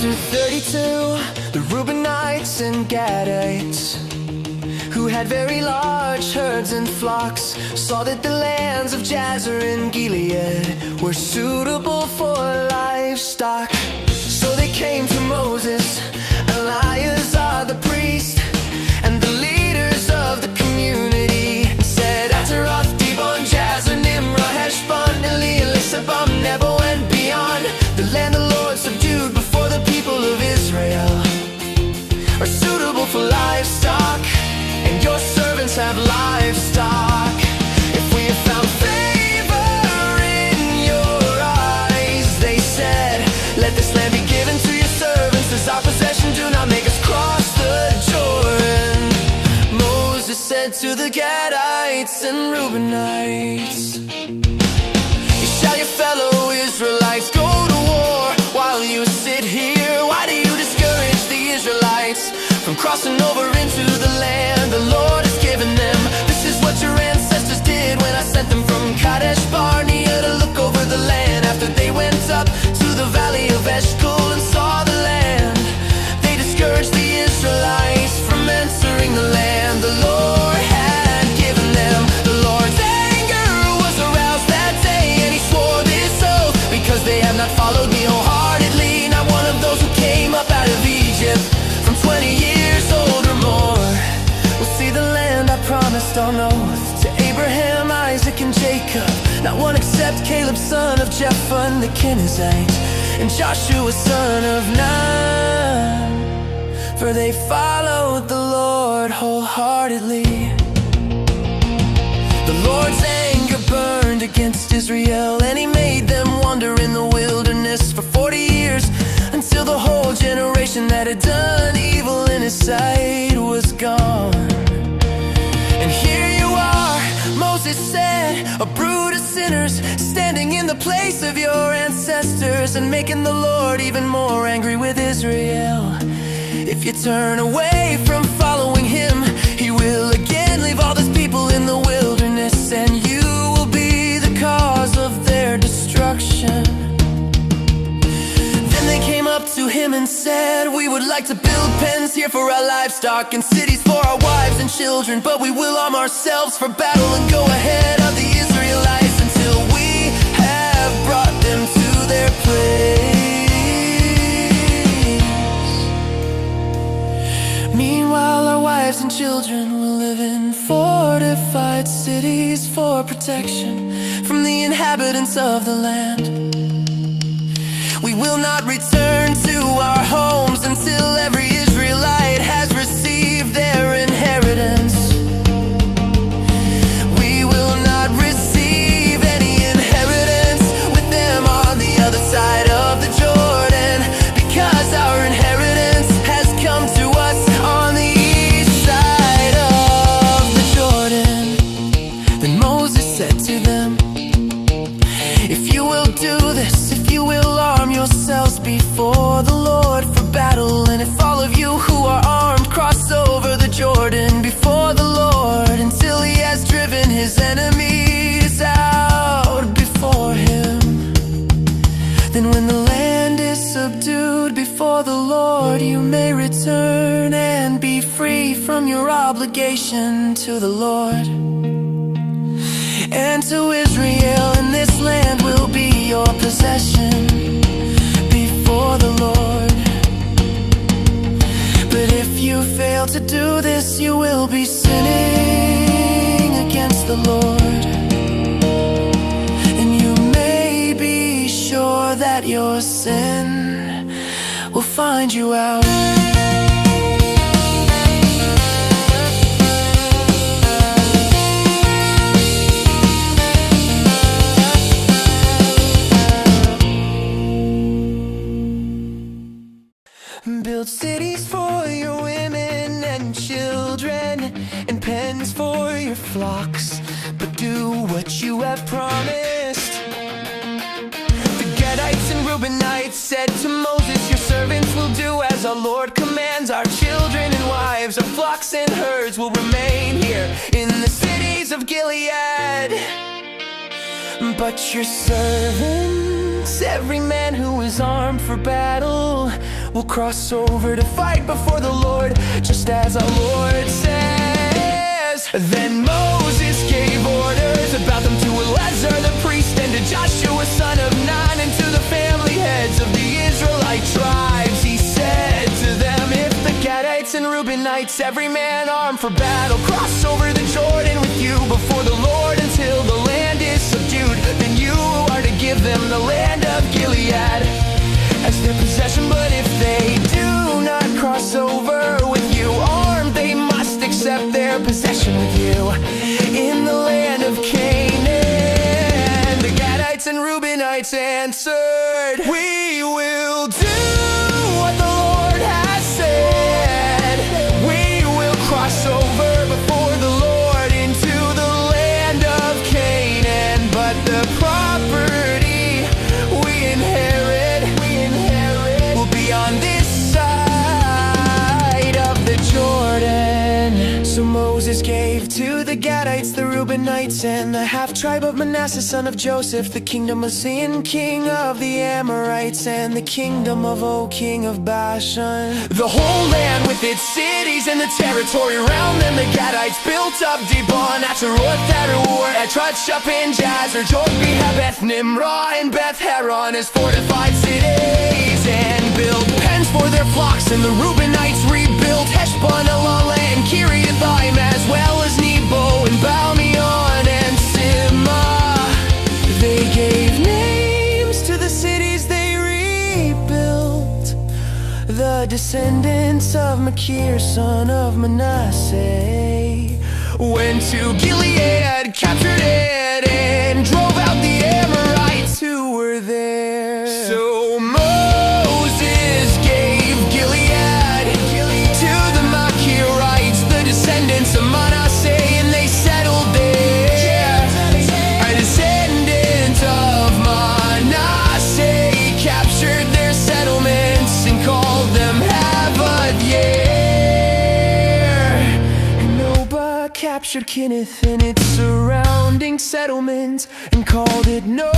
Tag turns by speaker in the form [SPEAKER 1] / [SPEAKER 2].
[SPEAKER 1] Chapter 32. The Reubenites and Gadites, who had very large herds and flocks, saw that the lands of Jazer and Gilead were suitable for livestock. So they came to Moses, Eleazar the priest, and the leaders of the community, and said, Ataroth, Dibon, Jazer, Nimrah, Heshbon, Elealeh, Sebam, Nebo, and beyond, the land the Lord subdued before the people of Israel, are suitable for livestock, and your servants have livestock. If we have found favor in your eyes, they said, let this land be given to your servants as our possession. Do not make us cross the Jordan. Moses said to the Gadites and Reubenites, shall your fellow Israelites go to war while you sit here? Why do you discourage the Israelites from crossing over into the land the Lord has given them? This is what your ancestors did when I sent them from Kadesh Barnea to look over the land. After they went up to the valley of Eshcol and saw the land, they discouraged the Israelites from entering the land the Lord had given them. The Lord's anger was aroused that day, and he swore this oath, because they have not followed me wholeheartedly, not one of those who came up out of Egypt from 20 years old or more will see the land I promised on oath to Abraham, Isaac, and Jacob. Not one except Caleb, son of Jephthah the Kenizzite, and Joshua, son of Nun, for they followed the Lord wholeheartedly. The Lord's anger burned against Israel, and he made them wander in the wilderness for 40 years, until the whole generation that had done evil in his sight was gone. And here you are, Moses said, a brood of sinners, standing in the place of your ancestors, and making the Lord even more angry with Israel. If you turn away from following him, he will again leave all these people in the wilderness, and you will be the cause of their destruction. Then they came up to him and said, we would like to build pens here for our livestock and cities for our wives and children, but we will arm ourselves for battle and go ahead of the Israelites until we have brought them to their place. Meanwhile, our wives and children will live in fortified cities for protection from the inhabitants of the land. We will not return to our homes until every Israelite has received their inheritance. We will not receive any inheritance with them on the other side of the Jordan, because our inheritance has come to us on the east side of the Jordan. Then Moses said to them, if you will do this, if you will arm yourselves before the Lord for battle, and if all of you who are armed cross over the Jordan before the Lord until he has driven his enemies out before him, then when the land is subdued before the Lord, you may return and be free from your obligation to the Lord and to Israel, and this land will be your possession before the Lord. But if you fail to do this, you will be sinning against the Lord, and you may be sure that your sin will find you out. Build cities for your women and children, and pens for your flocks, but do what you have promised. The Gadites and Reubenites said to Moses, your servants will do as our Lord commands. Our children and wives, our flocks and herds will remain here in the cities of Gilead. But your servants, every man who is armed for battle, will cross over to fight before the Lord, just as our Lord says. Then Moses gave orders about them to Eleazar the priest, and to Joshua son of Nun, and to the family heads of the Israelite tribes. He said to them, if the Gadites and Reubenites, every man armed for battle, cross over the Jordan with you before the Lord until the land is subdued, then you are to give them the land of Gilead as their possession. But if they do not cross over with you armed, they must accept their possession with you in the land of Canaan. The Gadites and Reubenites answered, we will do what the Lord has said. We will cross over before the Lord into the land of Canaan, but the property we inherit will be on this side of the Jordan. So Moses gave to the Gadites, the Reubenites, and the half-tribe of Manasseh son of Joseph, the kingdom of Sin, king of the Amorites, and the kingdom of Og, king of Bashan, the whole land with its cities and the territory around them. The Gadites built up Dibon, Ataroth, Aroer, Etrach, Shapin, Jazer, Jogbehah, Beth Nimrah, and Beth Haron as fortified cities, and built pens for their flocks. And the Reubenites rebuilt Heshbon, Elale, and Kiriathaim, as well as Nebo and Balmeon and Sibmah. They gave names to the cities they rebuilt. The descendants of Machir, son of Manasseh, went to Gilead, captured it, and drove out the Amorites who were there. So Moses gave Gilead to the Machirites, the descendants of Manasseh, and they settled there. A descendant of Manasseh captured their settlements and called them Havoth-Yair. And Noba captured Kinneth and its surrounding settlements and called it Noba.